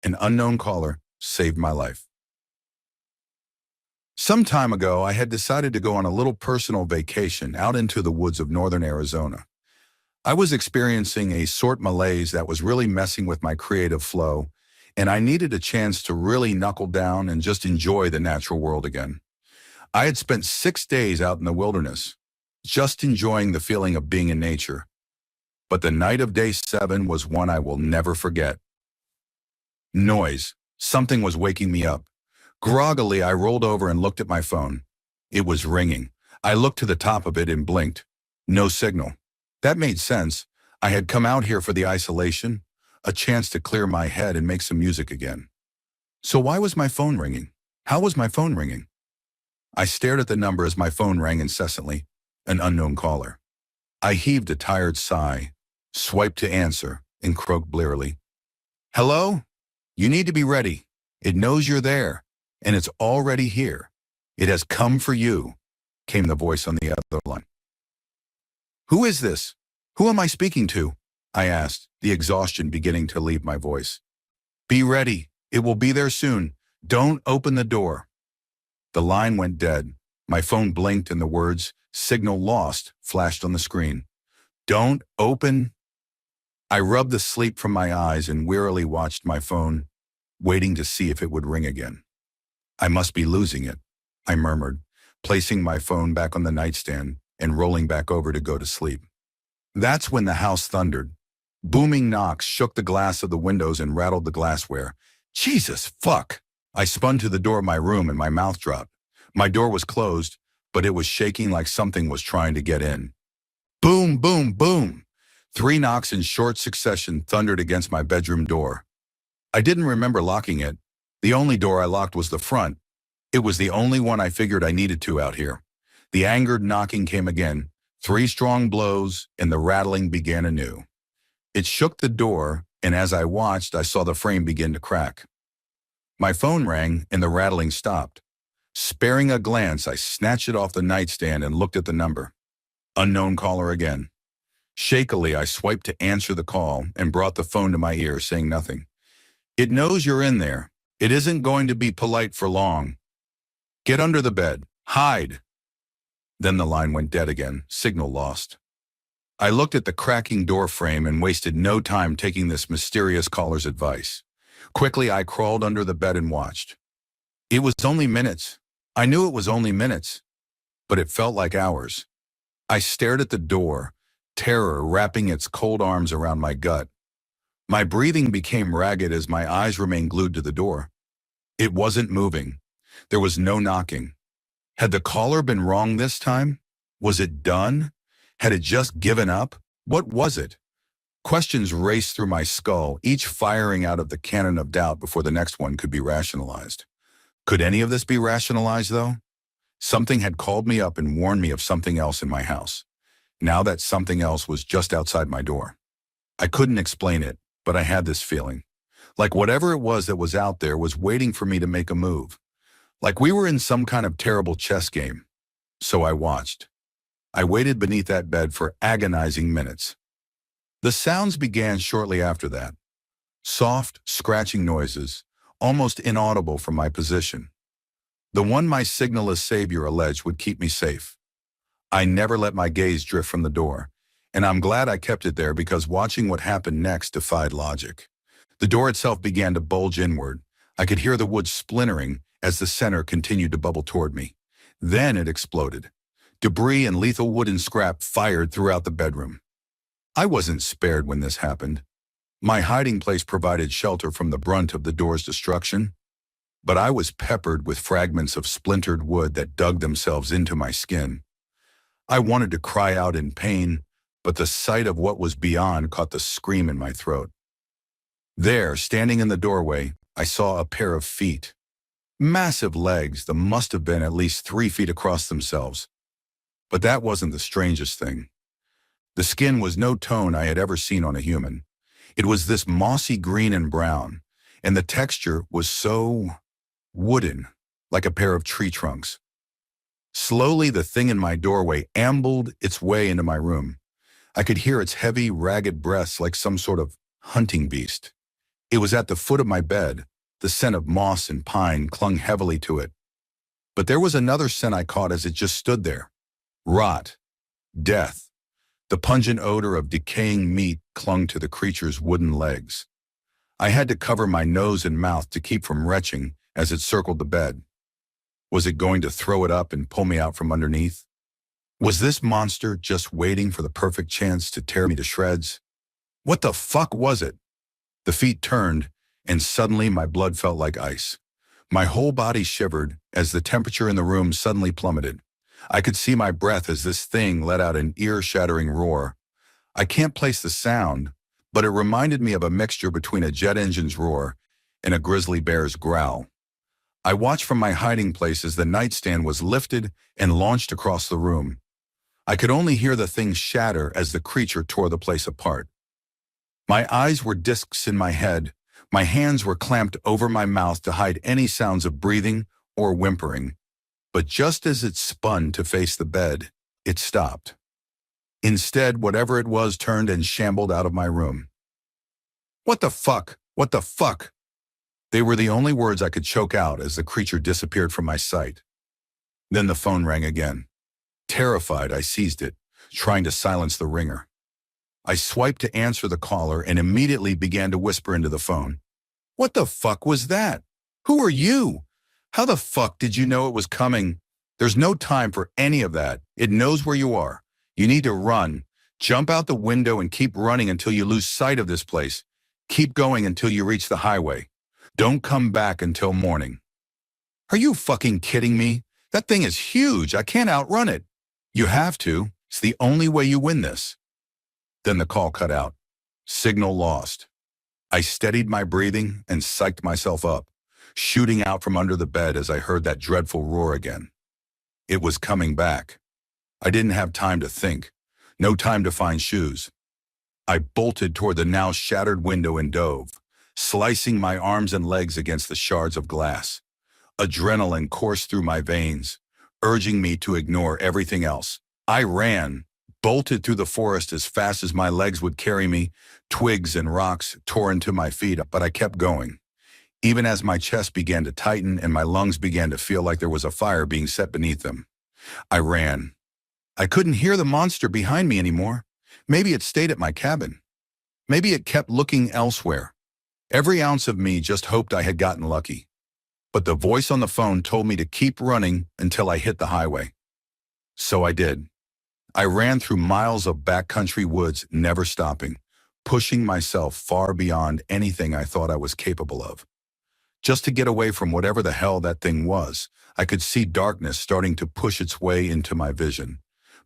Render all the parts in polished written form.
An unknown caller saved my life. Some time ago, I had decided to go on a little personal vacation out into the woods of northern Arizona. I was experiencing a sort malaise that was really messing with my creative flow, and I needed a chance to really knuckle down and just enjoy the natural world again. I had spent 6 days out in the wilderness, just enjoying the feeling of being in nature. But the night of day 7 was one I will never forget. Noise. Something was waking me up. Groggily, I rolled over and looked at my phone. It was ringing. I looked to the top of it and blinked. No signal. That made sense. I had come out here for the isolation, a chance to clear my head and make some music again. So why was my phone ringing? How was my phone ringing? I stared at the number as my phone rang incessantly. An unknown caller. I heaved a tired sigh, swiped to answer, and croaked blearily. Hello? You need to be ready. It knows you're there, and it's already here. It has come for you, came the voice on the other line. Who is this? Who am I speaking to? I asked, the exhaustion beginning to leave my voice. Be ready. It will be there soon. Don't open the door. The line went dead. My phone blinked and the words, signal lost, flashed on the screen. Don't open. I rubbed the sleep from my eyes and wearily watched my phone, waiting to see if it would ring again. I must be losing it, I murmured, placing my phone back on the nightstand and rolling back over to go to sleep. That's when the house thundered. Booming knocks shook the glass of the windows and rattled the glassware. Jesus, fuck! I spun to the door of my room and my mouth dropped. My door was closed, but it was shaking like something was trying to get in. Boom, boom, boom! 3 knocks in short succession thundered against my bedroom door. I didn't remember locking it. The only door I locked was the front. It was the only one I figured I needed to out here. The angered knocking came again, 3 strong blows, and the rattling began anew. It shook the door, and as I watched, I saw the frame begin to crack. My phone rang, and the rattling stopped. Sparing a glance, I snatched it off the nightstand and looked at the number. Unknown caller again. Shakily, I swiped to answer the call and brought the phone to my ear, saying nothing. It knows you're in there. It isn't going to be polite for long. Get under the bed. Hide. Then the line went dead again, signal lost. I looked at the cracking door frame and wasted no time taking this mysterious caller's advice. Quickly, I crawled under the bed and watched. It was only minutes. I knew it was only minutes, but it felt like hours. I stared at the door, terror wrapping its cold arms around my gut. My breathing became ragged as my eyes remained glued to the door. It wasn't moving. There was no knocking. Had the caller been wrong this time? Was it done? Had it just given up? What was it? Questions raced through my skull, each firing out of the cannon of doubt before the next one could be rationalized. Could any of this be rationalized, though? Something had called me up and warned me of something else in my house. Now that something else was just outside my door. I couldn't explain it, but I had this feeling. Like whatever it was that was out there was waiting for me to make a move. Like we were in some kind of terrible chess game. So I watched. I waited beneath that bed for agonizing minutes. The sounds began shortly after that. Soft, scratching noises, almost inaudible from my position. The one my signalless savior alleged would keep me safe. I never let my gaze drift from the door, and I'm glad I kept it there because watching what happened next defied logic. The door itself began to bulge inward. I could hear the wood splintering as the center continued to bubble toward me. Then it exploded. Debris and lethal wooden scrap fired throughout the bedroom. I wasn't spared when this happened. My hiding place provided shelter from the brunt of the door's destruction, but I was peppered with fragments of splintered wood that dug themselves into my skin. I wanted to cry out in pain, but the sight of what was beyond caught the scream in my throat. There, standing in the doorway, I saw a pair of feet. Massive legs that must have been at least 3 feet across themselves. But that wasn't the strangest thing. The skin was no tone I had ever seen on a human. It was this mossy green and brown, and the texture was so wooden, like a pair of tree trunks. Slowly, the thing in my doorway ambled its way into my room. I could hear its heavy, ragged breaths like some sort of hunting beast. It was at the foot of my bed. The scent of moss and pine clung heavily to it. But there was another scent I caught as it just stood there. Rot. Death. The pungent odor of decaying meat clung to the creature's wooden legs. I had to cover my nose and mouth to keep from retching as it circled the bed. Was it going to throw it up and pull me out from underneath? Was this monster just waiting for the perfect chance to tear me to shreds? What the fuck was it? The feet turned, and suddenly my blood felt like ice. My whole body shivered as the temperature in the room suddenly plummeted. I could see my breath as this thing let out an ear-shattering roar. I can't place the sound, but it reminded me of a mixture between a jet engine's roar and a grizzly bear's growl. I watched from my hiding place as the nightstand was lifted and launched across the room. I could only hear the thing shatter as the creature tore the place apart. My eyes were discs in my head. My hands were clamped over my mouth to hide any sounds of breathing or whimpering. But just as it spun to face the bed, it stopped. Instead, whatever it was turned and shambled out of my room. What the fuck? What the fuck? They were the only words I could choke out as the creature disappeared from my sight. Then the phone rang again. Terrified, I seized it, trying to silence the ringer. I swiped to answer the caller and immediately began to whisper into the phone. What the fuck was that? Who are you? How the fuck did you know it was coming? There's no time for any of that. It knows where you are. You need to run. Jump out the window and keep running until you lose sight of this place. Keep going until you reach the highway. Don't come back until morning. Are you fucking kidding me? That thing is huge. I can't outrun it. You have to. It's the only way you win this. Then the call cut out. Signal lost. I steadied my breathing and psyched myself up, shooting out from under the bed as I heard that dreadful roar again. It was coming back. I didn't have time to think. No time to find shoes. I bolted toward the now shattered window and dove, slicing my arms and legs against the shards of glass. Adrenaline coursed through my veins, urging me to ignore everything else. I ran, bolted through the forest as fast as my legs would carry me. Twigs and rocks tore into my feet, but I kept going. Even as my chest began to tighten and my lungs began to feel like there was a fire being set beneath them. I ran. I couldn't hear the monster behind me anymore. Maybe it stayed at my cabin. Maybe it kept looking elsewhere. Every ounce of me just hoped I had gotten lucky. But the voice on the phone told me to keep running until I hit the highway. So I did. I ran through miles of backcountry woods, never stopping, pushing myself far beyond anything I thought I was capable of. Just to get away from whatever the hell that thing was, I could see darkness starting to push its way into my vision.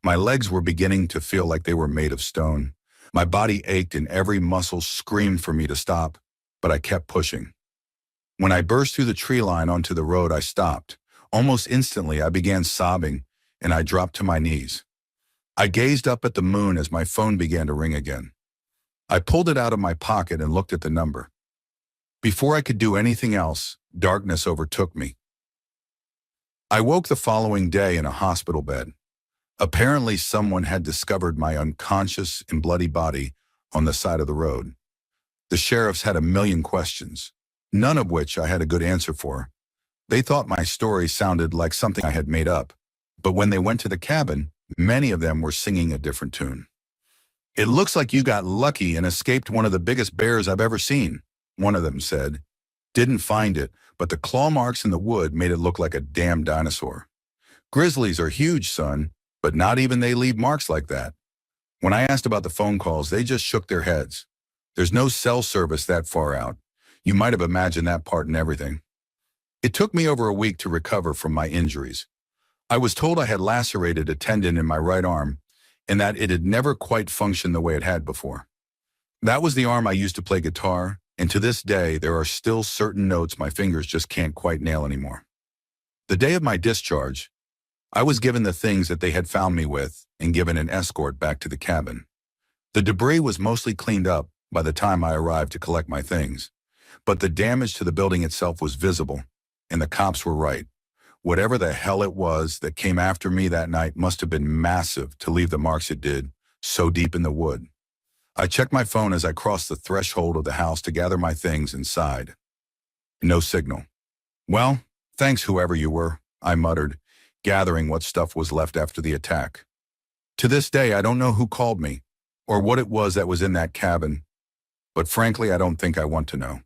My legs were beginning to feel like they were made of stone. My body ached and every muscle screamed for me to stop, but I kept pushing. When I burst through the tree line onto the road, I stopped. Almost instantly, I began sobbing, and I dropped to my knees. I gazed up at the moon as my phone began to ring again. I pulled it out of my pocket and looked at the number. Before I could do anything else, darkness overtook me. I woke the following day in a hospital bed. Apparently, someone had discovered my unconscious and bloody body on the side of the road. The sheriffs had a million questions, none of which I had a good answer for. They thought my story sounded like something I had made up, but when they went to the cabin, many of them were singing a different tune. It looks like you got lucky and escaped one of the biggest bears I've ever seen, one of them said. Didn't find it, but the claw marks in the wood made it look like a damn dinosaur. Grizzlies are huge, son, but not even they leave marks like that. When I asked about the phone calls, they just shook their heads. There's no cell service that far out. You might have imagined that part and everything. It took me over a week to recover from my injuries. I was told I had lacerated a tendon in my right arm and that it had never quite functioned the way it had before. That was the arm I used to play guitar, and to this day, there are still certain notes my fingers just can't quite nail anymore. The day of my discharge, I was given the things that they had found me with and given an escort back to the cabin. The debris was mostly cleaned up by the time I arrived to collect my things, but the damage to the building itself was visible, and the cops were right. Whatever the hell it was that came after me that night must have been massive to leave the marks it did, so deep in the wood. I checked my phone as I crossed the threshold of the house to gather my things inside. No signal. Well, thanks whoever you were, I muttered, gathering what stuff was left after the attack. To this day, I don't know who called me, or what it was that was in that cabin, but frankly, I don't think I want to know.